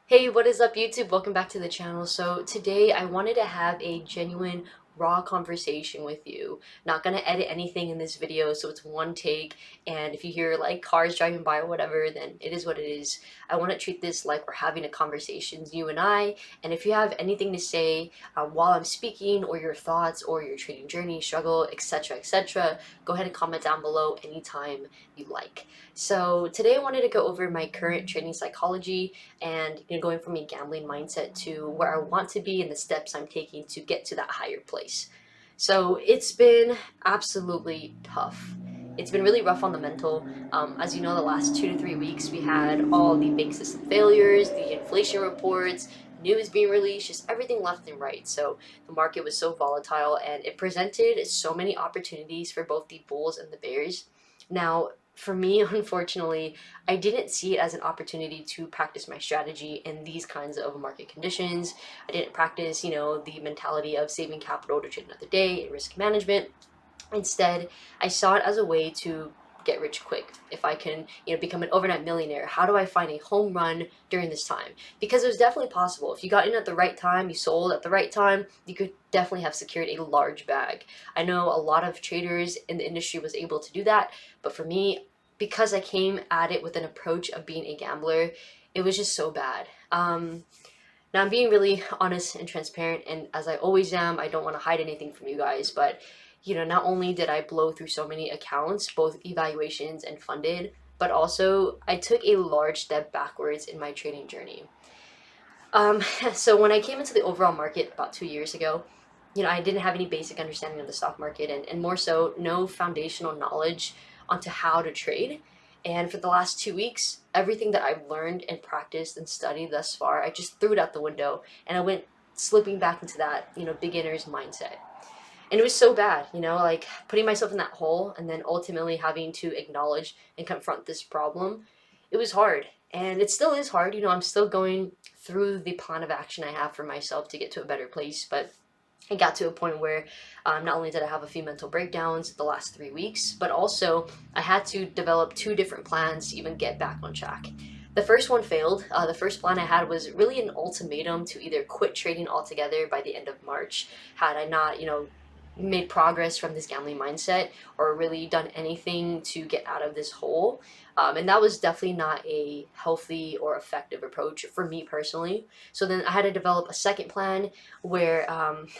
Hey, what is up, YouTube? Welcome back to the channel. So today I wanted to have a genuine, raw conversation with you. Not gonna edit anything in this video, so it's one take. And if you hear like cars driving by or whatever, then it is what it is. I want to treat this like we're having a conversation, you and I. And if you have anything to say while I'm speaking, or your thoughts, or your trading journey, struggle, etc., go ahead and comment down below anytime you like. So today I wanted to go over my current trading psychology and going from a gambling mindset to where I want to be and the steps I'm taking to get to that higher place. So it's been absolutely tough. It's been really rough on the mental. As you know, the last 2 to 3 weeks we had all the big system failures, the inflation reports, news being released, just everything left and right. So the market was so volatile and it presented so many opportunities for both the bulls and the bears. Now, for me, unfortunately, I didn't see it as an opportunity to practice my strategy in these kinds of market conditions. I didn't practice, the mentality of saving capital to trade another day and risk management. Instead, I saw it as a way to get rich quick. If I can, become an overnight millionaire, how do I find a home run during this time? Because it was definitely possible. If you got in at the right time, you sold at the right time, you could definitely have secured a large bag. I know a lot of traders in the industry was able to do that, but for me, because I came at it with an approach of being a gambler, it was just so bad. Now I'm being really honest and transparent, and as I always am, I don't want to hide anything from you guys, but not only did I blow through so many accounts, both evaluations and funded, but also I took a large step backwards in my trading journey. Um, so when I came into the overall market about 2 years ago, I didn't have any basic understanding of the stock market and more so, no foundational knowledge onto how to trade. And for the last 2 weeks, everything that I've learned and practiced and studied thus far, I just threw it out the window and I went slipping back into that, beginner's mindset. And it was so bad, like putting myself in that hole and then ultimately having to acknowledge and confront this problem. It was hard. And it still is hard. I'm still going through the plan of action I have for myself to get to a better place. But I got to a point where not only did I have a few mental breakdowns the last 3 weeks, but also I had to develop two different plans to even get back on track. The first one failed. The first plan I had was really an ultimatum to either quit trading altogether by the end of March, had I not, made progress from this gambling mindset or really done anything to get out of this hole. And that was definitely not a healthy or effective approach for me personally. So then I had to develop a second plan where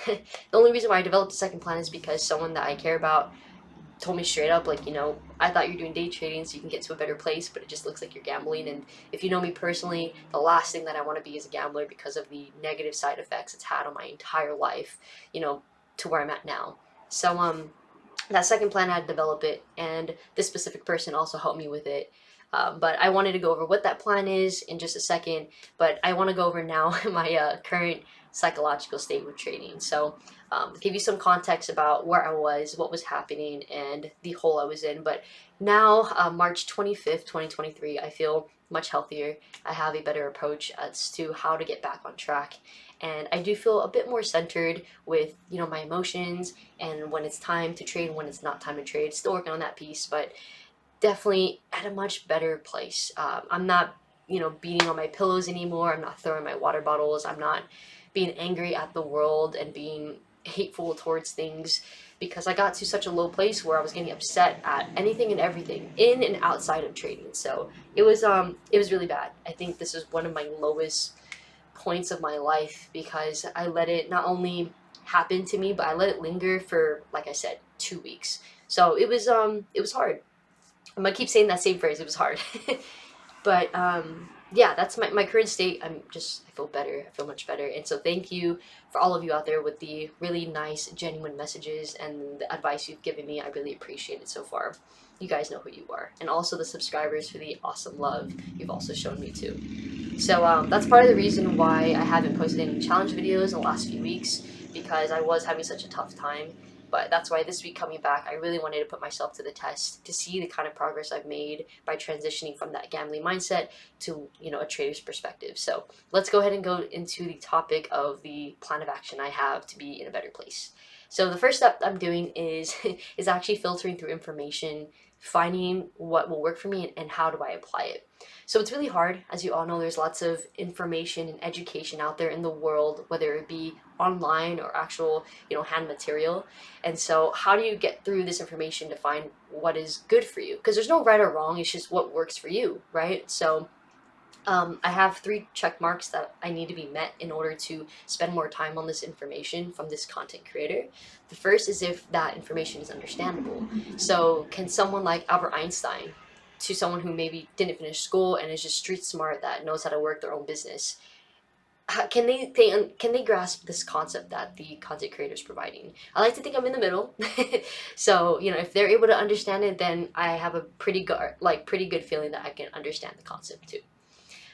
the only reason why I developed a second plan is because someone that I care about told me straight up, like, I thought you're doing day trading so you can get to a better place, but it just looks like you're gambling. And if you know me personally, the last thing that I want to be is a gambler because of the negative side effects it's had on my entire life, to where I'm at now. So, that second plan, I had to develop it, and this specific person also helped me with it. But I wanted to go over what that plan is in just a second, but I want to go over now my current psychological state with trading. So, give you some context about where I was, what was happening, and the hole I was in. But now, March 25th, 2023, I feel much healthier. I have a better approach as to how to get back on track. And I do feel a bit more centered with, my emotions and when it's time to trade and when it's not time to trade. Still working on that piece, but definitely at a much better place. I'm not, beating on my pillows anymore. I'm not throwing my water bottles. I'm not being angry at the world and being hateful towards things because I got to such a low place where I was getting upset at anything and everything in and outside of trading. So it was really bad. I think this is one of my lowest points of my life because I let it not only happen to me, but I let it linger for, like I said, 2 weeks. So it was hard. I'm gonna keep saying that same phrase. It was hard. But yeah, that's my current state. I feel better. I feel much better. And so thank you for all of you out there with the really nice, genuine messages and the advice you've given me. I really appreciate it so far. You guys know who you are. And also the subscribers for the awesome love you've also shown me too. So that's part of the reason why I haven't posted any challenge videos in the last few weeks, because I was having such a tough time. But that's why this week coming back, I really wanted to put myself to the test to see the kind of progress I've made by transitioning from that gambling mindset to, a trader's perspective. So let's go ahead and go into the topic of the plan of action I have to be in a better place. So the first step I'm doing is is actually filtering through information finding what will work for me and how do I apply it. So it's really hard. As you all know, there's lots of information and education out there in the world, whether it be online or actual, hand material. And so how do you get through this information to find what is good for you? Because there's no right or wrong, it's just what works for you, right? So I have 3 check marks that I need to be met in order to spend more time on this information from this content creator. The first is if that information is understandable. So, can someone like Albert Einstein, to someone who maybe didn't finish school and is just street smart that knows how to work their own business, can they grasp this concept that the content creator is providing? I like to think I'm in the middle. So if they're able to understand it, then I have a pretty good feeling that I can understand the concept too.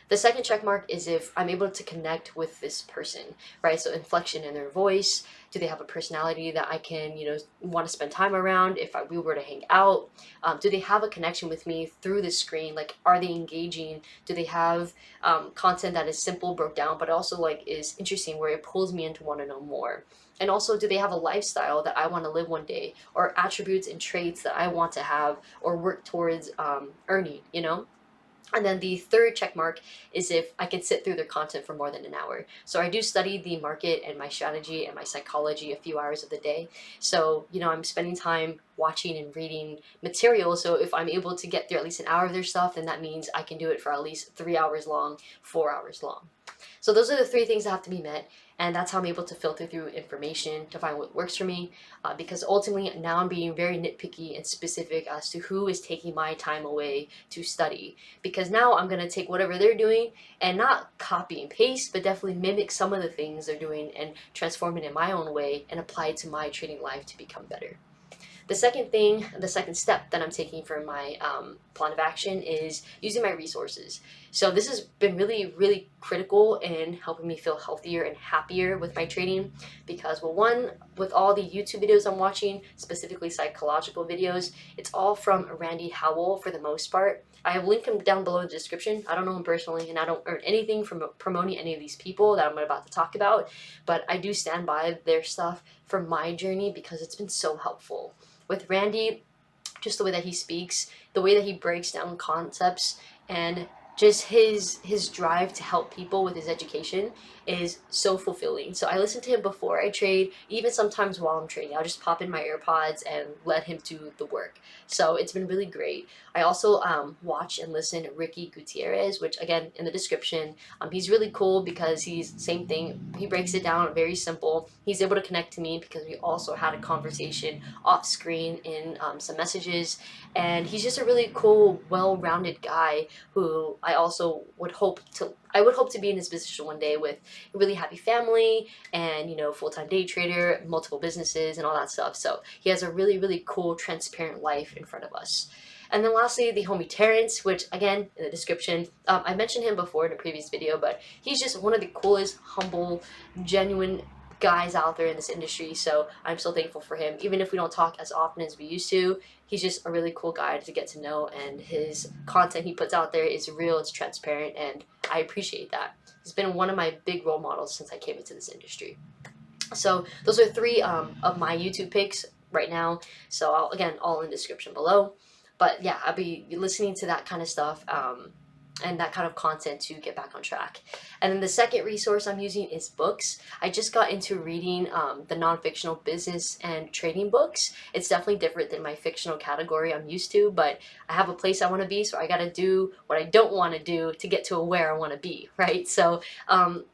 The second check mark is if I'm able to connect with this person, right? So inflection in their voice. Do they have a personality that I can, want to spend time around if we were to hang out? Do they have a connection with me through the screen? Like, are they engaging? Do they have content that is simple, broke down, but also like is interesting where it pulls me in to want to know more? And also, do they have a lifestyle that I want to live one day, or attributes and traits that I want to have or work towards earning? And then the third check mark is if I can sit through their content for more than an hour. So I do study the market and my strategy and my psychology a few hours of the day. So, I'm spending time watching and reading material. So if I'm able to get through at least an hour of their stuff, then that means I can do it for at least 3 hours long, 4 hours long. So those are the 3 things that have to be met, and that's how I'm able to filter through information to find what works for me. Because ultimately, now I'm being very nitpicky and specific as to who is taking my time away to study. Because now I'm gonna take whatever they're doing and not copy and paste, but definitely mimic some of the things they're doing and transform it in my own way and apply it to my trading life to become better. The second step that I'm taking for my plan of action is using my resources. So this has been really, really critical in helping me feel healthier and happier with my trading because, well, one, with all the YouTube videos I'm watching, specifically psychological videos, it's all from Randy Howell for the most part. I have linked him down below in the description. I don't know him personally, and I don't earn anything from promoting any of these people that I'm about to talk about, but I do stand by their stuff for my journey because it's been so helpful. With Randy, just the way that he speaks, the way that he breaks down concepts, and just his drive to help people with his education is so fulfilling. So I listen to him before I trade, even sometimes while I'm trading. I'll just pop in my AirPods and let him do the work. So it's been really great. I also watch and listen to Ricky Gutierrez, which again in the description. He's really cool because he's same thing. He breaks it down very simple. He's able to connect to me because we also had a conversation off screen in some messages, and he's just a really cool, well-rounded guy who I would hope to be in his position one day with a really happy family and full-time day trader, multiple businesses and all that stuff. So he has a really, really cool, transparent life in front of us. And then lastly, the homie Terrence, which again in the description, I mentioned him before in a previous video, but he's just one of the coolest, humble, genuine guys out there in this industry. So I'm so thankful for him. Even if we don't talk as often as we used to, he's just a really cool guy to get to know, and his content he puts out there is real, it's transparent, and I appreciate that. He's been one of my big role models since I came into this industry. So those are 3 of my YouTube picks right now. So again, all in the description below. But yeah, I'll be listening to that kind of stuff and that kind of content to get back on track. And then the second resource I'm using is books. I just got into reading the non-fictional business and trading books. It's definitely different than my fictional category I'm used to, but I have a place I want to be, so I got to do what I don't want to do to get to where I want to be, right? So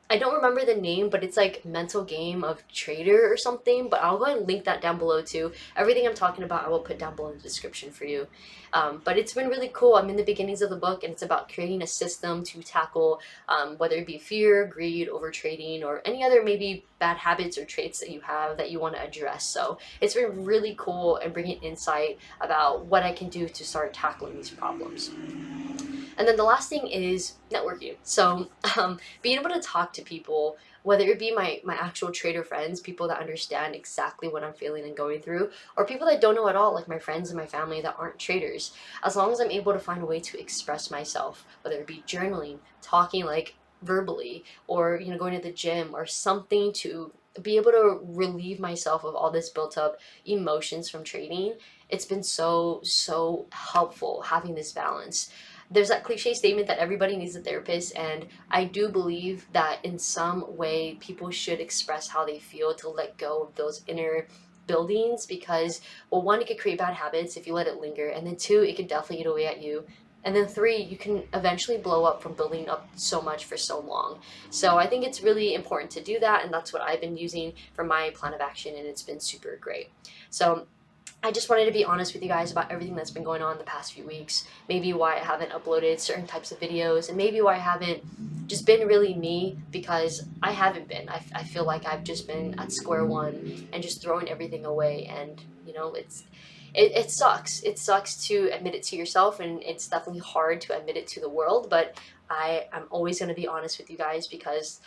I don't remember the name, but it's like Mental Game of Trader or something, but I'll go ahead and link that down below too. Everything I'm talking about I will put down below in the description for you. But it's been really cool. I'm in the beginnings of the book, and it's about creating a system to tackle whether it be fear, greed, overtrading, or any other maybe bad habits or traits that you have that you want to address. So it's been really cool and bringing insight about what I can do to start tackling these problems. And then the last thing is networking. So being able to talk to people, whether it be my actual trader friends, people that understand exactly what I'm feeling and going through, or people that don't know at all, like my friends and my family that aren't traders, as long as I'm able to find a way to express myself, whether it be journaling, talking like verbally, or going to the gym or something to be able to relieve myself of all this built up emotions from trading. It's been so helpful having this balance. There's that cliche statement that everybody needs a therapist, and I do believe that in some way people should express how they feel to let go of those inner buildings, because, well, one, it could create bad habits if you let it linger, and then two, it could definitely eat away at you, and then three, you can eventually blow up from building up so much for so long. So I think it's really important to do that, and that's what I've been using for my plan of action, and it's been super great. So I just wanted to be honest with you guys about everything that's been going on the past few weeks. Maybe why I haven't uploaded certain types of videos, and maybe why I haven't just been really me, because I haven't been. I feel like I've just been at square one and just throwing everything away. And, it sucks. It sucks to admit it to yourself, and it's definitely hard to admit it to the world. But I'm always going to be honest with you guys, because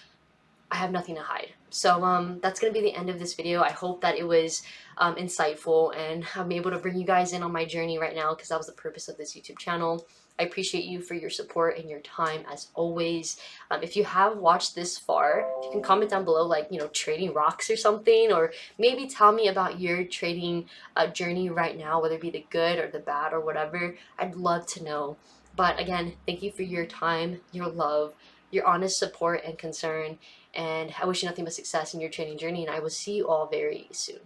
I have nothing to hide. So that's going to be the end of this video. I hope that it was insightful, and I'm able to bring you guys in on my journey right now, because that was the purpose of this YouTube channel. I appreciate you for your support and your time as always. If you have watched this far, you can comment down below, like, trading rocks or something, or maybe tell me about your trading journey right now, whether it be the good or the bad or whatever. I'd love to know. But again, thank you for your time, your love, your honest support and concern, and I wish you nothing but success in your training journey, and I will see you all very soon.